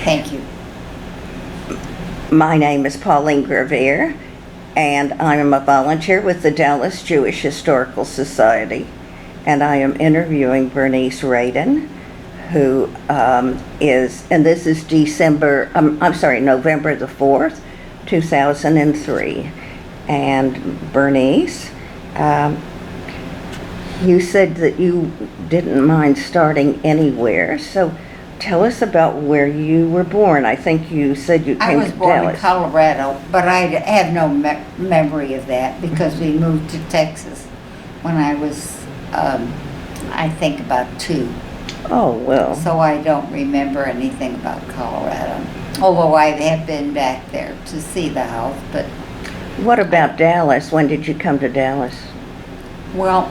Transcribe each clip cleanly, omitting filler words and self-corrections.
Thank you. My name is Pauline Graivier, and I am a volunteer with the Dallas Jewish Historical Society, and I am interviewing Bernice Raden, who is, and this is November the 4th, 2003. And Bernice, you said that you didn't mind starting anywhere, so tell us about where you were born. I think you said you came to Dallas. I was born in Colorado, but I have no memory of that because we moved to Texas when I was, I think, about 2. Oh, well. So I don't remember anything about Colorado, although I have been back there to see the house. But what about Dallas? When did you come to Dallas? Well,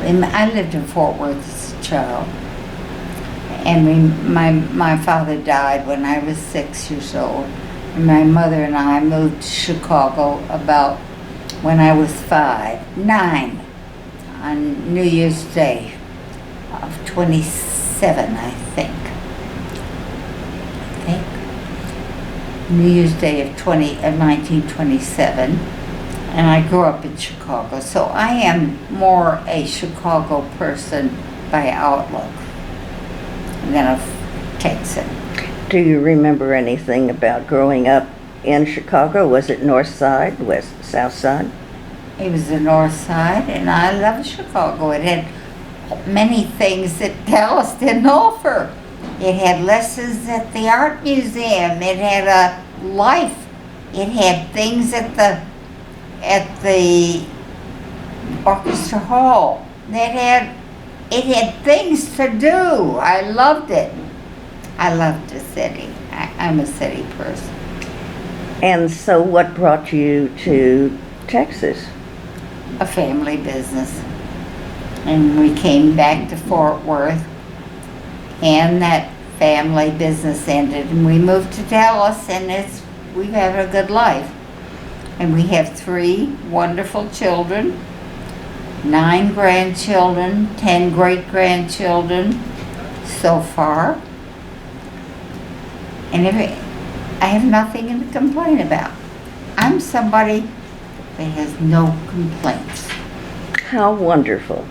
I lived in Fort Worth as a child. And my father died when I was 6 years old. And my mother and I moved to Chicago about when I was 9, on New Year's Day of 27, I think. New Year's Day of 1927. And I grew up in Chicago. So I am more a Chicago person by outlook than a Texan. Do you remember anything about growing up in Chicago? Was it North Side, West, South Side? It was the North Side, and I love Chicago. It had many things that Dallas didn't offer. It had lessons at the art museum. It had a life. It had things at the orchestra hall. It had things to do. I loved it. I loved the city. I'm a city person. And so what brought you to Texas? A family business. And we came back to Fort Worth, and that family business ended, and we moved to Dallas, and we've had a good life. And we have 3 wonderful children, 9 grandchildren, 10 great-grandchildren so far. And I have nothing to complain about. I'm somebody that has no complaints. How wonderful.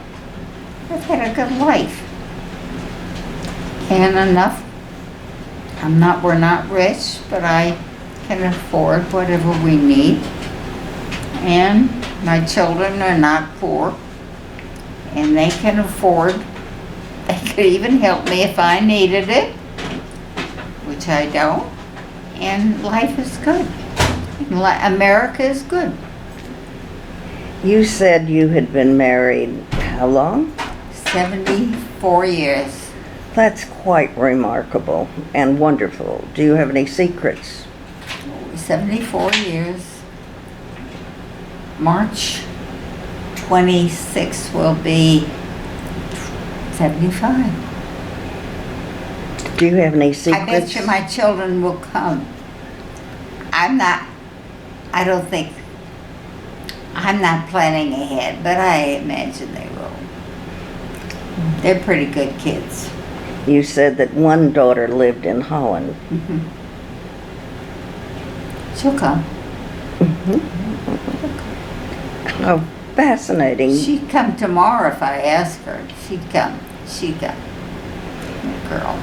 I've had a good life. And enough. We're not rich, but I can afford whatever we need. And my children are not poor, and they can afford. They could even help me if I needed it, which I don't. And life is good. America is good. You said you had been married how long? 74 years. That's quite remarkable and wonderful. Do you have any secrets? 74 years. March 26th will be 75. Do you have any secrets? I bet you my children will come. I'm not planning ahead, but I imagine they will. They're pretty good kids. You said that one daughter lived in Holland. Mm-hmm. She'll come. Mm-hmm. Oh, fascinating. She'd come tomorrow if I asked her. She'd come. Girl.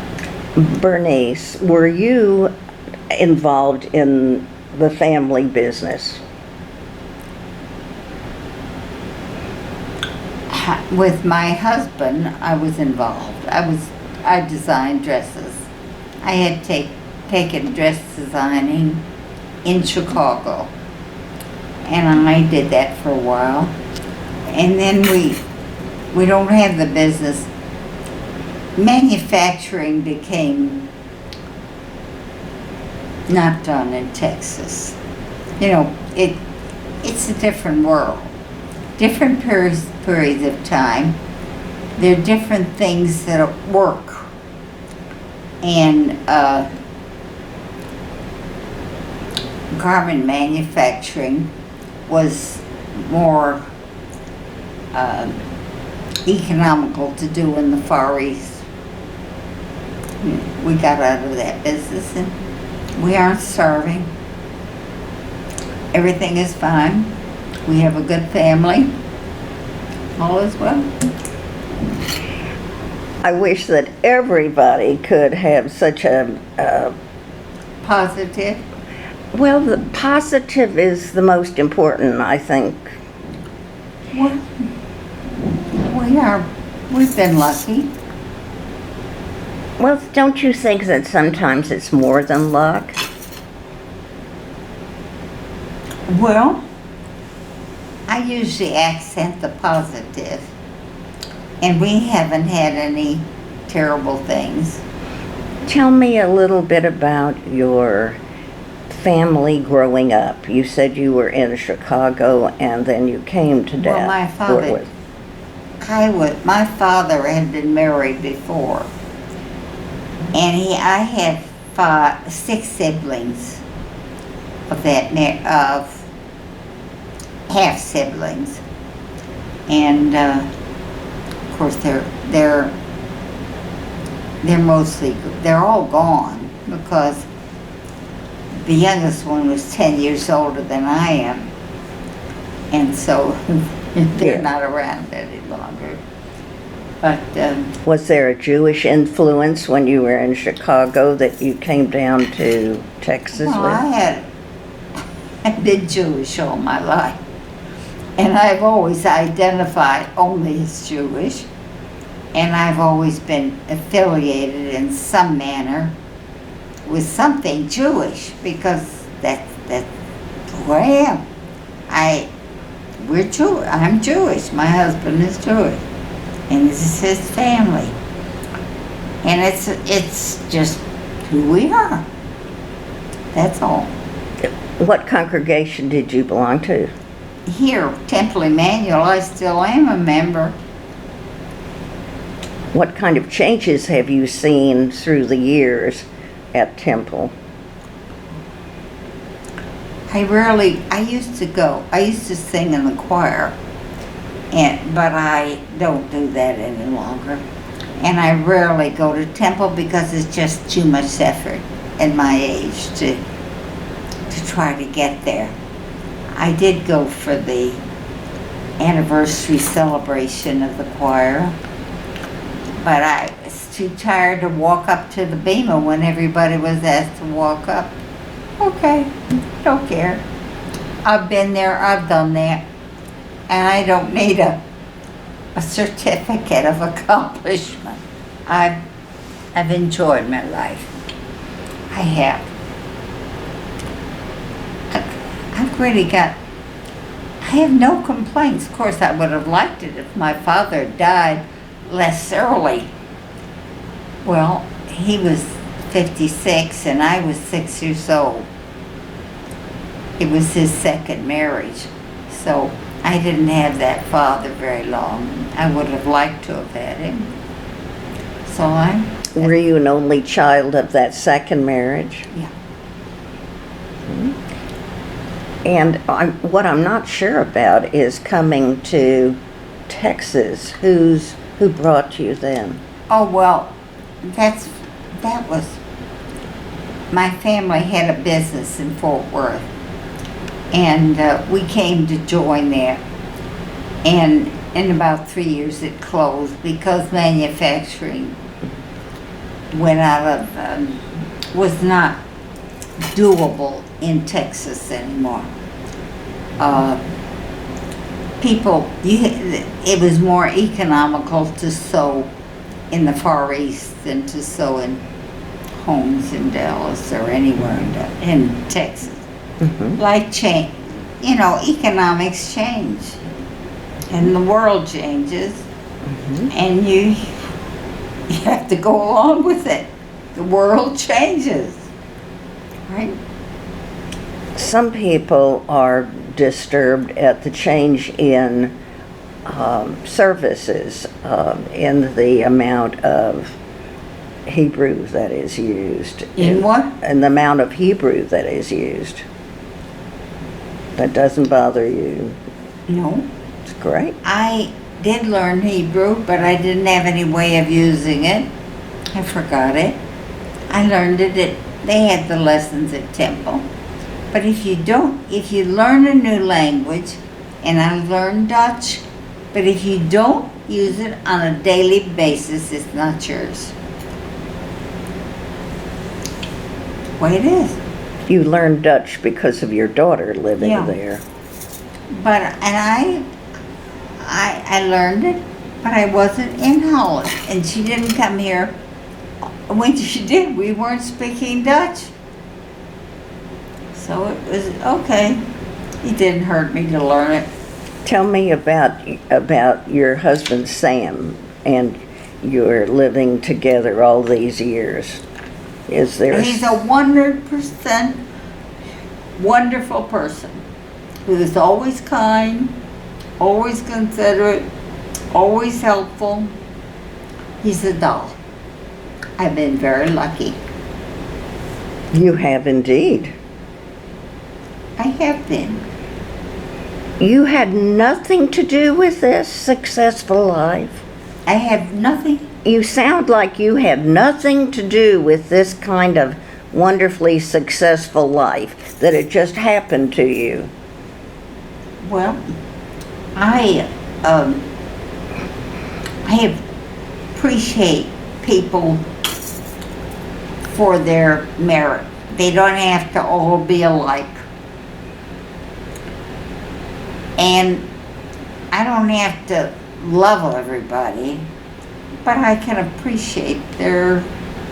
Bernice, were you involved in the family business? With my husband, I was involved. I designed dresses. I had taken dress designing in Chicago, and I did that for a while. And then we don't have the business. Manufacturing became not done in Texas. You know, it's a different world. Different periods of time. There are different things that work. And garment manufacturing was more economical to do in the Far East. we got out of that business, and we aren't starving. Everything is fine. We have a good family. All is well. I wish that everybody could have such a, Positive. well, the positive is the most important, I think. Well, we've been lucky. Well, don't you think that sometimes it's more than luck? Well, I usually accent the positive, and we haven't had any terrible things. Tell me a little bit about your family growing up. You said you were in Chicago and then you came to Well, my father, my father had been married before, and I had six siblings of half siblings, and of course they're all gone because the youngest one was 10 years older than I am, and so they're not around any longer. But was there a Jewish influence when you were in Chicago that you came down to Texas well, with? I've been Jewish all my life, and I've always identified only as Jewish, and I've always been affiliated in some manner with something Jewish, because that's who I am. I'm Jewish. My husband is Jewish, and this is his family, and it's just who we are. That's all. What congregation did you belong to? Here, Temple Emmanuel, I still am a member. What kind of changes have you seen through the years at Temple? I used to sing in the choir, but I don't do that any longer. And I rarely go to Temple because it's just too much effort at my age to try to get there. I did go for the anniversary celebration of the choir, but I was too tired to walk up to the bema when everybody was asked to walk up. Okay, don't care. I've been there, I've done that, and I don't need a certificate of accomplishment. I've enjoyed my life. I have. I have no complaints. Of course, I would have liked it if my father died less early. Well, he was 56 and I was 6 years old. It was his second marriage, so I didn't have that father very long. I would have liked to have had him. So Were you an only child of that second marriage? Yeah. And what I'm not sure about is coming to Texas. Who brought you then? Oh, well, that was, my family had a business in Fort Worth, and we came to join there, and in about 3 years it closed because manufacturing went out of, was not doable in Texas anymore. It was more economical to sew in the Far East than to sew in homes in Dallas or anywhere in Texas. Mm-hmm. Economics change, and the world changes, Mm-hmm. and you have to go along with it. The world changes, right? Some people are disturbed at the change in services, in the amount of Hebrew that is used. In what? And the amount of Hebrew that is used. That doesn't bother you? No. It's great. I did learn Hebrew, but I didn't have any way of using it. I forgot it. I learned it they had the lessons at Temple. But if you learn a new language, and I learned Dutch, but if you don't use it on a daily basis, it's not yours. Way it is. You learned Dutch because of your daughter living Yeah. there. But, and I learned it, but I wasn't in Holland, and she didn't come here. When she did, we weren't speaking Dutch. So it was okay. It didn't hurt me to learn it. Tell me about your husband Sam and your living together all these years. Is there? He's a 100% wonderful person who is always kind, always considerate, always helpful. He's a doll. I've been very lucky. You have indeed. I have been. You had nothing to do with this successful life. I have nothing. You sound like you had nothing to do with this kind of wonderfully successful life, that it just happened to you. Well, I appreciate people for their merit. They don't have to all be alike. And I don't have to love everybody, but I can appreciate their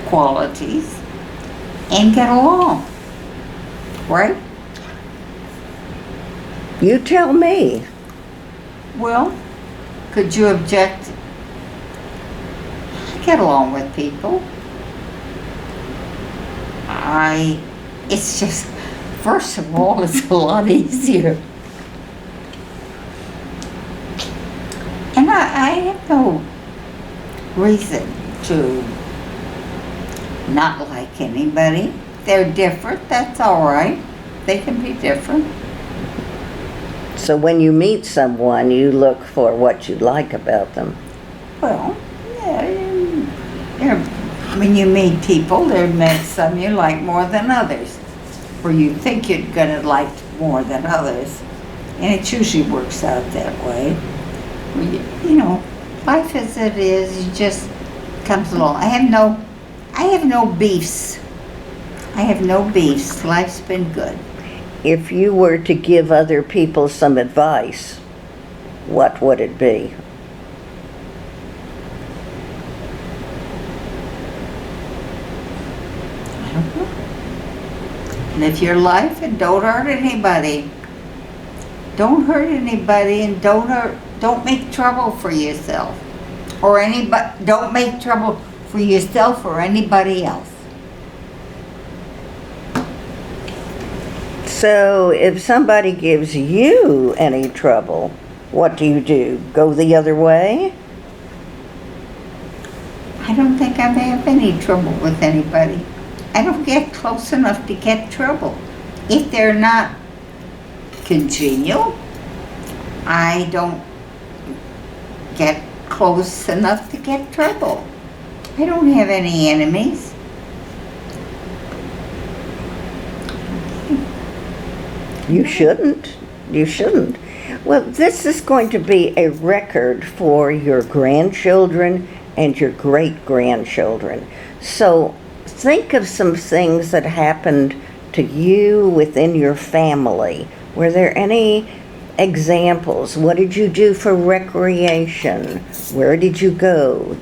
qualities and get along, right? You tell me. Well, could you object? I get along with people. It's just, first of all, it's a lot easier. And I have no reason to not like anybody. They're different, that's all right. They can be different. So when you meet someone, you look for what you like about them. Well, yeah, when you meet people, there may some you like more than others, or you think you're gonna like more than others, and it usually works out that way. You know, life as it is, it just comes along. I have no beefs. I have no beefs. Life's been good. If you were to give other people some advice, what would it be? I don't know. Live your life and don't hurt anybody. Don't hurt anybody, and don't make trouble for yourself. Or anybody, don't make trouble for yourself or anybody else. So if somebody gives you any trouble, what do? Go the other way? I don't think I have any trouble with anybody. I don't get close enough to get trouble. If they're not congenial, I don't get close enough to get trouble. I don't have any enemies. You shouldn't. You shouldn't. Well, this is going to be a record for your grandchildren and your great-grandchildren. So think of some things that happened to you within your family. Were there any examples? What did you do for recreation? Where did you go?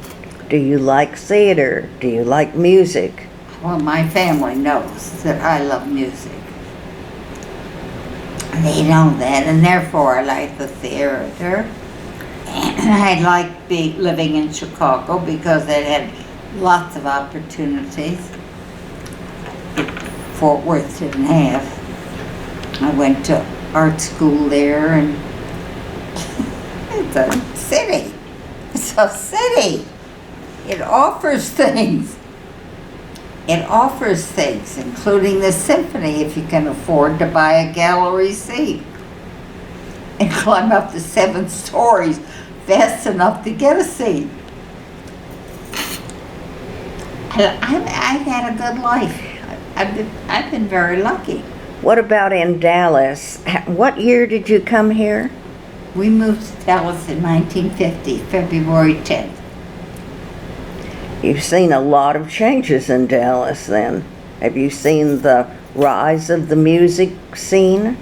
Do you like theater? Do you like music? Well, my family knows that I love music. They know that, and therefore I like the theater. And I like living in Chicago because it had lots of opportunities that Fort Worth didn't have. I went to art school there, and it's a city. It's a city. It offers things. It offers things, including the symphony, if you can afford to buy a gallery seat and climb up the 7 stories fast enough to get a seat. I've had a good life. I've been very lucky. What about in Dallas? What year did you come here? We moved to Dallas in 1950, February 10th. You've seen a lot of changes in Dallas then. Have you seen the rise of the music scene?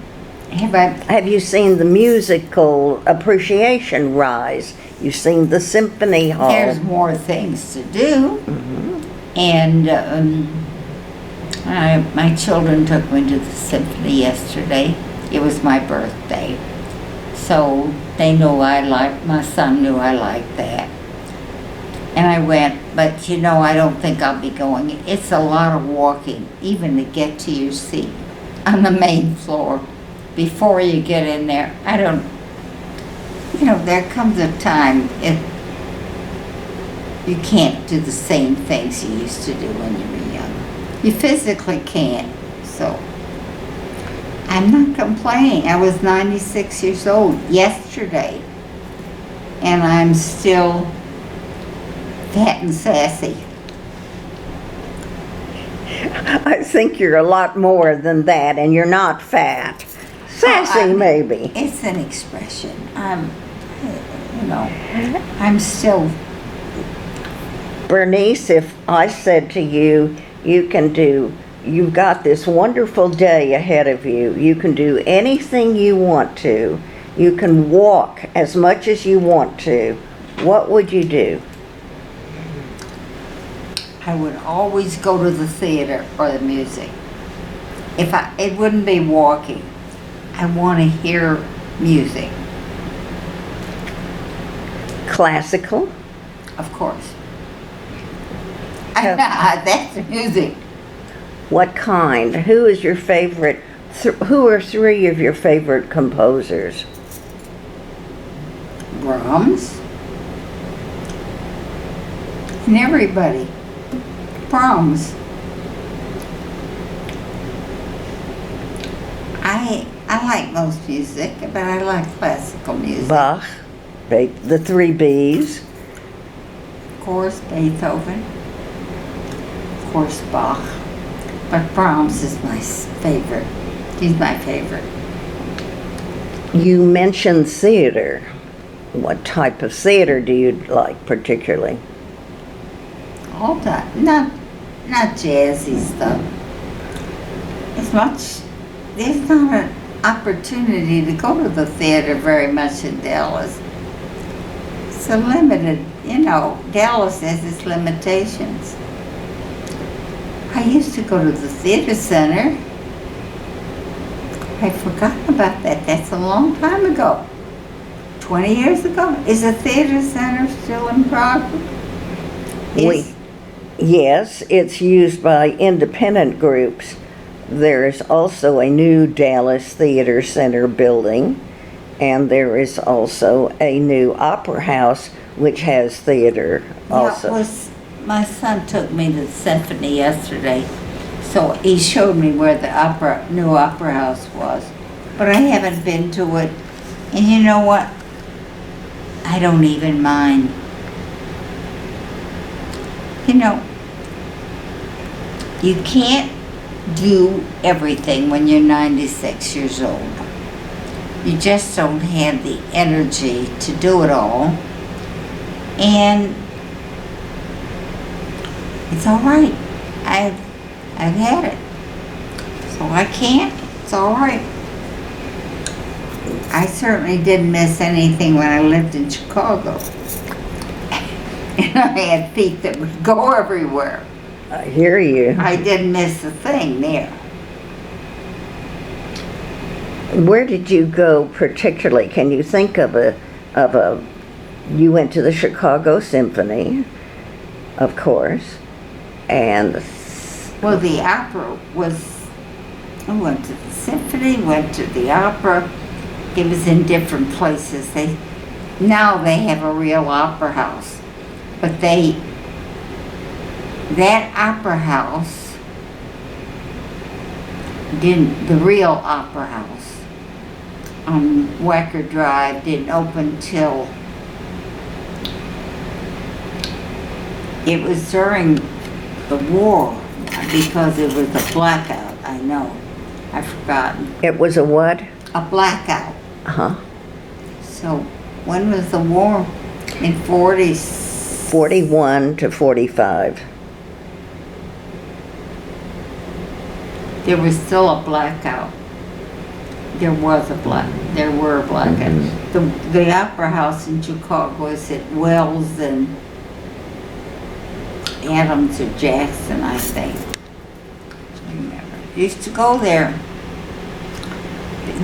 Have you seen the musical appreciation rise? You've seen the symphony hall. There's more things to do. Mm-hmm. And my children took me to the symphony yesterday. It was my birthday. So they knew my son knew I liked that. And I went, but I don't think I'll be going. It's a lot of walking, even to get to your seat on the main floor before you get in there. There comes a time you can't do the same things you used to do when you were young. You physically can't, so I'm not complaining. I was 96 years old yesterday, and I'm still fat and sassy. I think you're a lot more than that, and you're not fat. Sassy, maybe. It's an expression. I'm still... Bernice, if I said to you, you've got this wonderful day ahead of you. You can do anything you want to. You can walk as much as you want to. What would you do? I would always go to the theater or the music. It wouldn't be walking. I want to hear music. Classical? Of course. That's the music. What kind? Who is your favorite? Who are three of your favorite composers? Brahms. And everybody. Brahms. I like most music, but I like classical music. Bach, the three B's. Of course, Beethoven. Of course, Bach. But Brahms is my favorite. He's my favorite. You mentioned theater. What type of theater do you like particularly? All time. Not jazzy stuff. There's not an opportunity to go to the theater very much in Dallas. It's a limited, Dallas has its limitations. I used to go to the theater center. I've forgotten about that. That's a long time ago. 20 years ago. Is the theater center still in progress? Yes, it's used by independent groups. There is also a new Dallas Theater Center building, and there is also a new opera house which has theater also. My son took me to the symphony yesterday, so he showed me where the new opera house was. But I haven't been to it, and you know what? I don't even mind. You can't do everything when you're 96 years old. You just don't have the energy to do it all. And it's all right. I've had it. So I can't. It's all right. I certainly didn't miss anything when I lived in Chicago. And I had feet that would go everywhere. I hear you. I didn't miss a thing there. Where did you go particularly? Can you think of you went to the Chicago Symphony, of course, and... Well, the opera I went to the symphony, went to the opera. It was in different places. Now they have a real opera house, but that opera house the real opera house on Wacker Drive didn't open till it was during the war, because it was a blackout, I know. I've forgotten. It was a what? A blackout. Uh-huh. So when was the war? In 41 to 45. There was still a blackout. There were blackouts. The Opera House in Chicago is at Wells and Adams or Jackson, I think. I remember. Used to go there.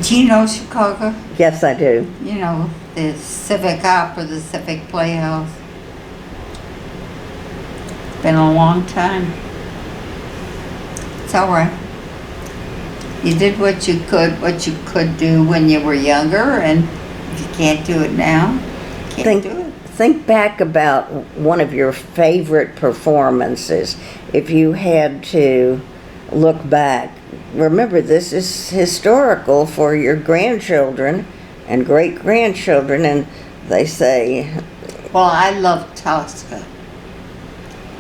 Do you know Chicago? Yes, I do. You know, the Civic Opera, the Civic Playhouse. Been a long time. It's all right. You did what you could do when you were younger, and if you can't do it now, you can't do it. Think back about one of your favorite performances. If you had to look back, remember this is historical for your grandchildren and great-grandchildren, and they say... Well, I love Tosca.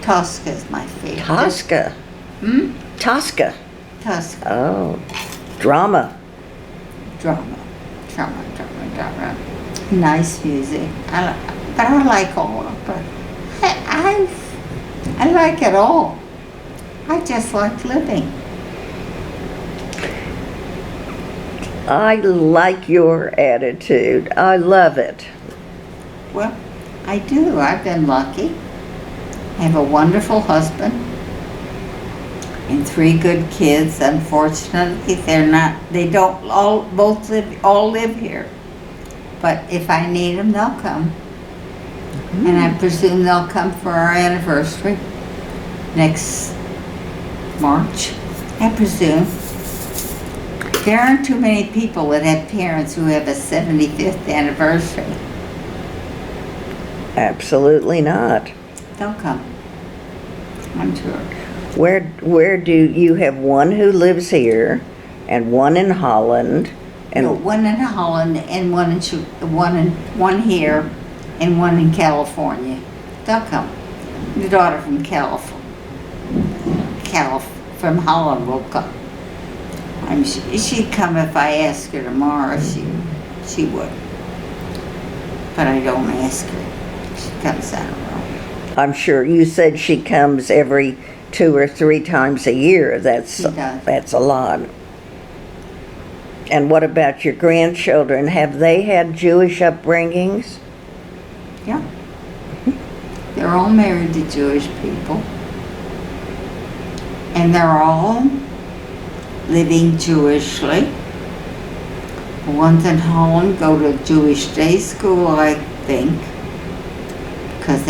Tosca is my favorite. Tosca? Tosca. Tosca. Oh, drama. Drama. Nice music. But I like all opera. I like it all. I just like living. I like your attitude. I love it. Well, I do. I've been lucky. I have a wonderful husband and 3 good kids. Unfortunately, they don't all live here. But if I need them, they'll come. And I presume they'll come for our anniversary next March. I presume. There aren't too many people that have parents who have a 75th anniversary. Absolutely not. They'll come. I'm sure. Where do you have one who lives here and one in Holland and No, one in Holland and one here and one in California. They'll come. The daughter from from Holland will come. She'd come if I asked her tomorrow. She would. But I don't ask her. She comes on her own. I'm sure you said she comes every 2 or 3 times a year. She does. That's a lot. And what about your grandchildren? Have they had Jewish upbringings? Yeah. They're all married to Jewish people. And they're all living Jewishly. The ones in Holland go to Jewish day school, I think. Because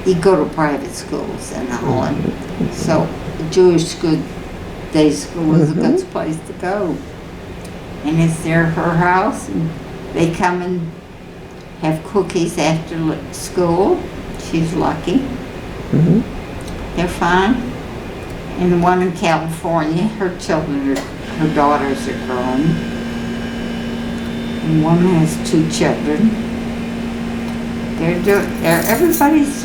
you go to private schools in Holland. So Jewish day school is a good place to go. And it's her house, and they come and have cookies after school. She's lucky. They're fine. And the one in California, her daughters are grown. And one has 2 children. Everybody's,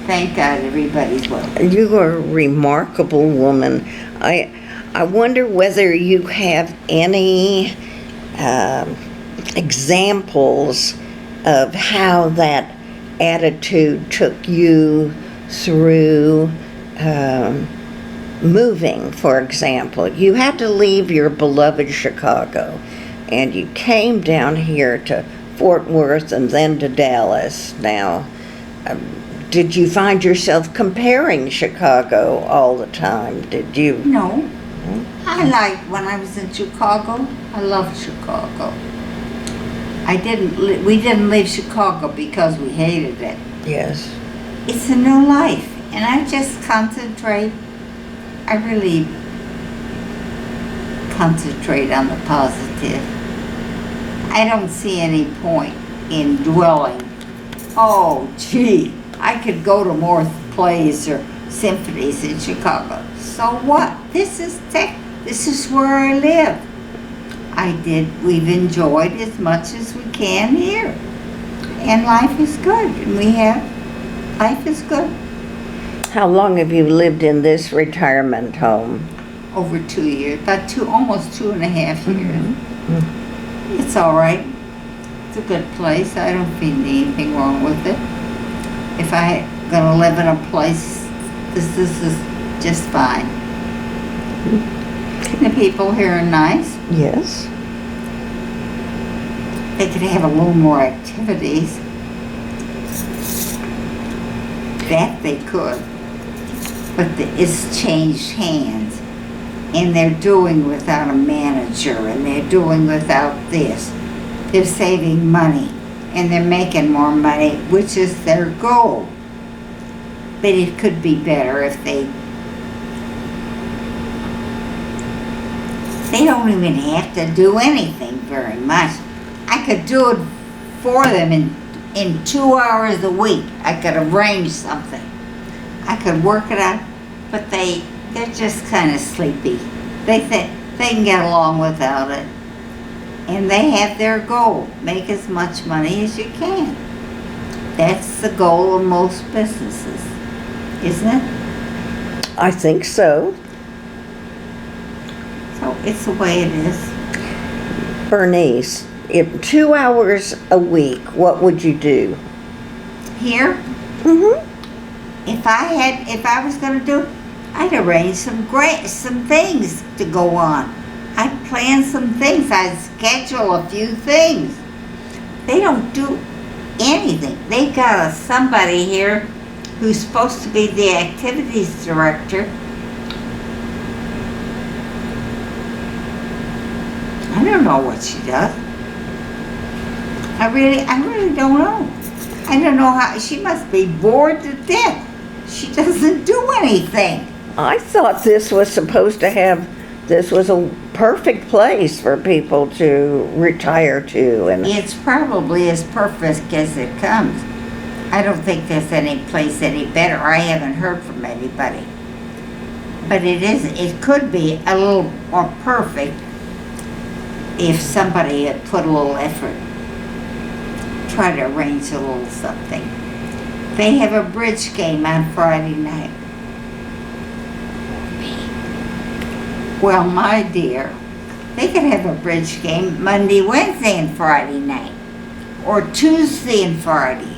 thank God everybody's well. You are a remarkable woman. I wonder whether you have any examples of how that attitude took you through moving, for example. You had to leave your beloved Chicago, and you came down here to Fort Worth and then to Dallas. Now, did you find yourself comparing Chicago all the time? Did you? No. When I was in Chicago, I loved Chicago. We didn't leave Chicago because we hated it. Yes. It's a new life, and I really concentrate on the positive. I don't see any point in dwelling, oh gee, I could go to more plays or symphonies in Chicago. So what? This is where I live. We've enjoyed as much as we can here. And life is good. And we have Life is good. How long have you lived in this retirement home? Over 2 years, almost 2.5 years. Mm-hmm. It's all right. It's a good place. I don't feel anything wrong with it. If I gonna live in a place, this is just fine. The people here are nice. Yes. They could have a little more activities. That they could. But it's changed hands. And they're doing without a manager, and they're doing without this. They're saving money, and they're making more money, which is their goal. But it could be better if they don't even have to do anything very much. I could do it for them in 2 hours a week. I could arrange something. I could work it out, but they're just kind of sleepy. They think they can get along without it. And they have their goal, make as much money as you can. That's the goal of most businesses, isn't it? I think so. So it's the way it is. Bernice, if 2 hours a week, what would you do? Here, Mm-hmm. if I was going to do it, I'd arrange some things to go on. I'd plan some things. I'd schedule a few things. They don't do anything. They've got somebody here who's supposed to be the activities director. I don't know what she does. I really don't know. I don't know how. She must be bored to death. She doesn't do anything. I thought this was a perfect place for people to retire to. And It's probably as perfect as it comes. I don't think there's any place any better. I haven't heard from anybody. But it could be a little more perfect if somebody had put a little effort. Try to arrange a little something. They have a bridge game on Friday night. Well, my dear, they could have a bridge game Monday, Wednesday, and Friday night. Or Tuesday and Friday.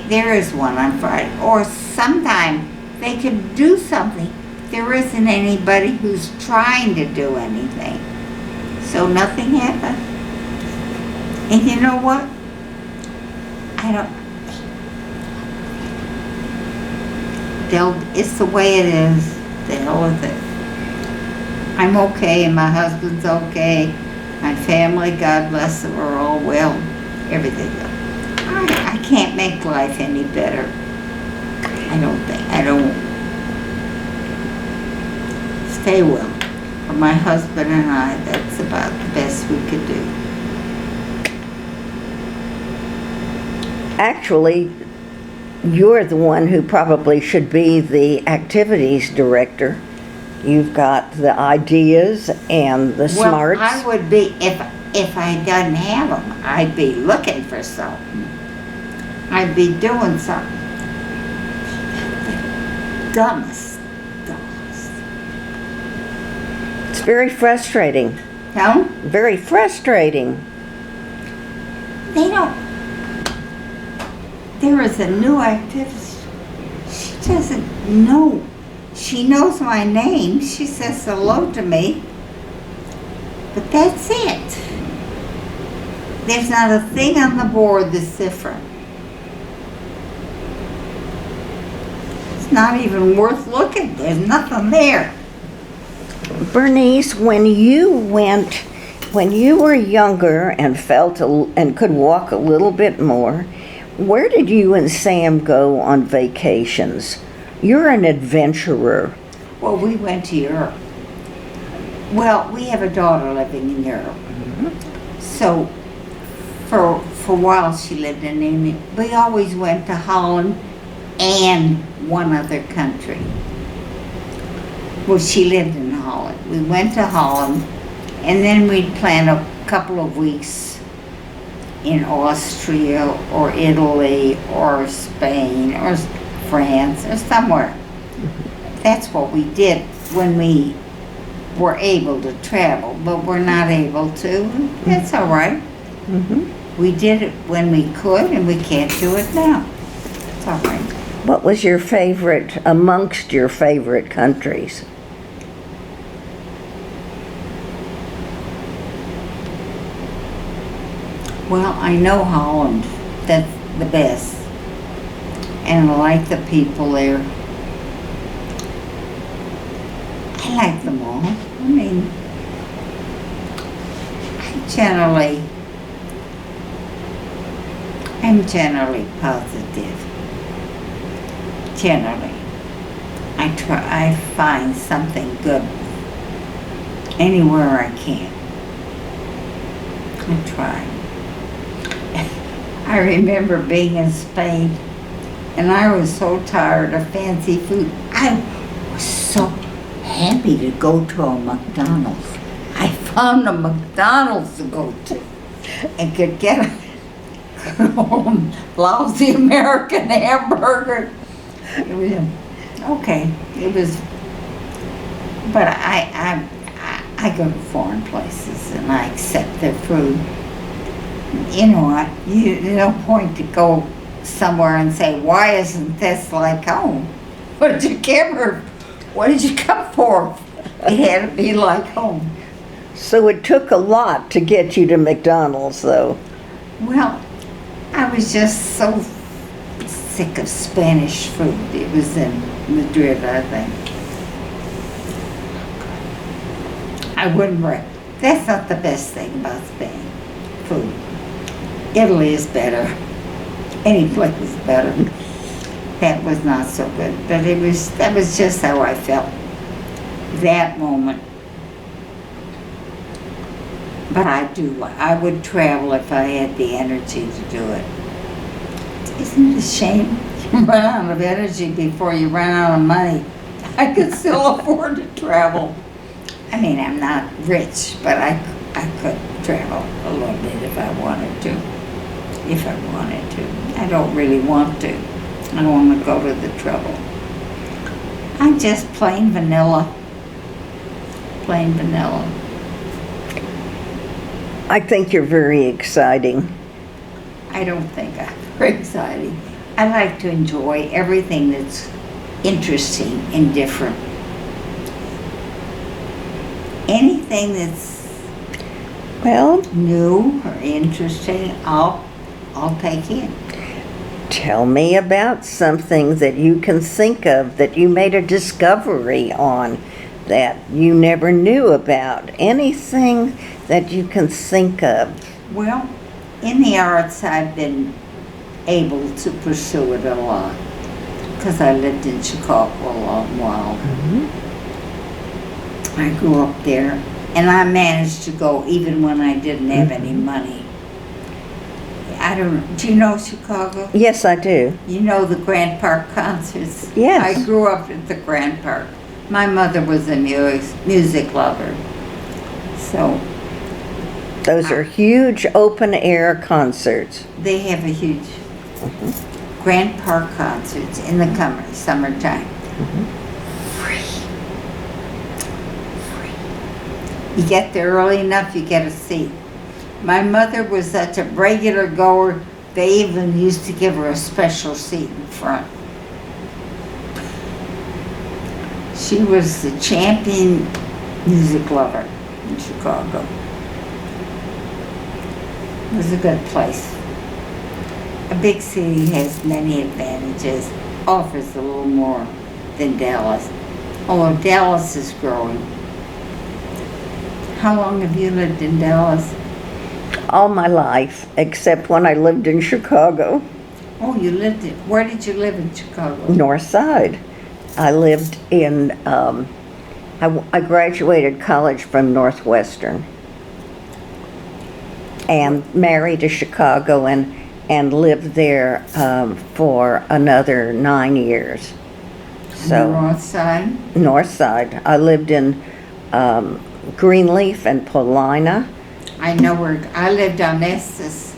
There is one on Friday. Or sometime they could do something. There isn't anybody who's trying to do anything. So nothing happened. And you know what? It's the way it is. The hell with it. I'm okay, and my husband's okay. My family, God bless them, are all well. Everything. I can't make life any better. I don't. Stay well. For my husband and I, that's about the best we could do. actually, you're the one who probably should be the activities director. You've got the ideas and the smarts. Well, I would be, if I didn't have them, I'd be looking for something. I'd be doing something. Dumbest. It's very frustrating. No? Very frustrating. They don't. There is a new activist. She doesn't know. She knows my name. She says hello to me. But that's it. There's not a thing on the board that's different. It's not even worth looking. There's nothing there. Bernice, when you were younger and and could walk a little bit more, where did you and Sam go on vacations? You're an adventurer. Well, we went to Europe. Well, we have a daughter living in Europe. Mm-hmm. So, for a while she lived in England. We always went to Holland and one other country. Well, she lived in Holland. We went to Holland, and then we'd plan a couple of weeks in Austria or Italy or Spain or France or somewhere. That's what we did when we were able to travel, but we're not able to. That's all right. We did it when we could, and we can't do it now. It's all right. What was your favorite, amongst your favorite countries? Well, I know Holland. That's the best. And I like the people there. I like them all. I mean, I'm generally positive. Generally. I find something good anywhere I can. I try. I remember being in Spain, and I was so tired of fancy food. I was so happy to go to a McDonald's. I found a McDonald's to go to and could get a lousy American hamburger. It was okay. It was, but I go to foreign places and I accept their food. You know what? There's no point to go somewhere and say, why isn't this like home? What did you come for? It had to be like home. So it took a lot to get you to McDonald's, though. Well, I was just so sick of Spanish food. It was in Madrid, I think. I wouldn't that's not the best thing about Spain. Food. Italy is better. Any place is better. That was not so good, but that was just how I felt that moment. But I would travel if I had the energy to do it. Isn't it a shame you run out of energy before you run out of money? I could still afford to travel. I mean, I'm not rich, but I could travel a little bit if I wanted to. I don't really want to. I don't want to go to the trouble. I'm just plain vanilla. Plain vanilla. I think you're very exciting. I don't think I'm very exciting. I like to enjoy everything that's interesting and different. Anything that's new or interesting, I'll take in. Tell me about something that you can think of that you made a discovery on that you never knew about. Anything that you can think of. Well, in the arts, I've been able to pursue it a lot because I lived in Chicago a long while. I grew up there, and I managed to go even when I didn't have any money. Do you know Chicago? Yes, I do. You know the Grant Park concerts? Yes. I grew up at the Grant Park. My mother was a music lover. So those are huge open-air concerts. they have a huge Grant Park concerts in the summertime. Free. You get there early enough, you get a seat. My mother was such a regular goer, they even used to give her a special seat in front. She was the champion music lover in Chicago. It was a good place. A big city has many advantages, offers a little more than Dallas, although Dallas is growing. How long have you lived in Dallas? All my life, except when I lived in Chicago. Oh, where did you live in Chicago? North Side. I lived in, I graduated college from Northwestern and married to Chicago and lived there for another 9 years. So North Side? North Side. I lived in Greenleaf and Paulina. I know where, I lived on Estes.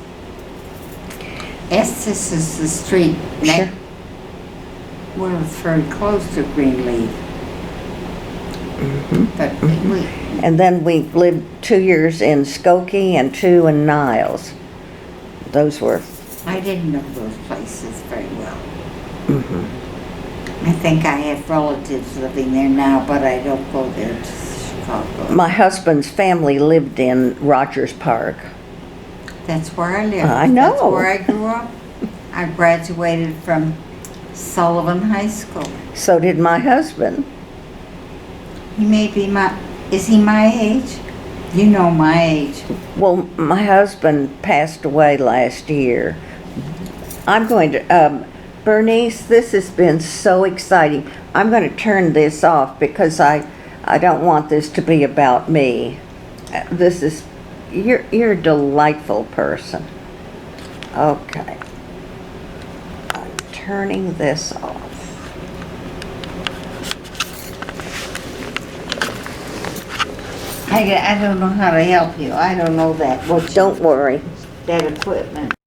Estes is the street Sure. next, well, it's very close to Greenleaf. But we, And then we lived 2 years in Skokie and 2 in Niles. Those were, I didn't know those places very well. I think I have relatives living there now, but I don't go there to Chicago. my husband's family lived in Rogers Park. That's where I live. I know. That's where I grew up. I graduated from Sullivan High School. So did my husband. He may be is he my age? You know my age. Well, my husband passed away last year. I'm going to, Bernice, this has been so exciting. I'm going to turn this off because I don't want this to be about me. This is, you're a delightful person. Okay. I'm turning this off. I don't know how to help you. I don't know that. Don't worry. That equipment.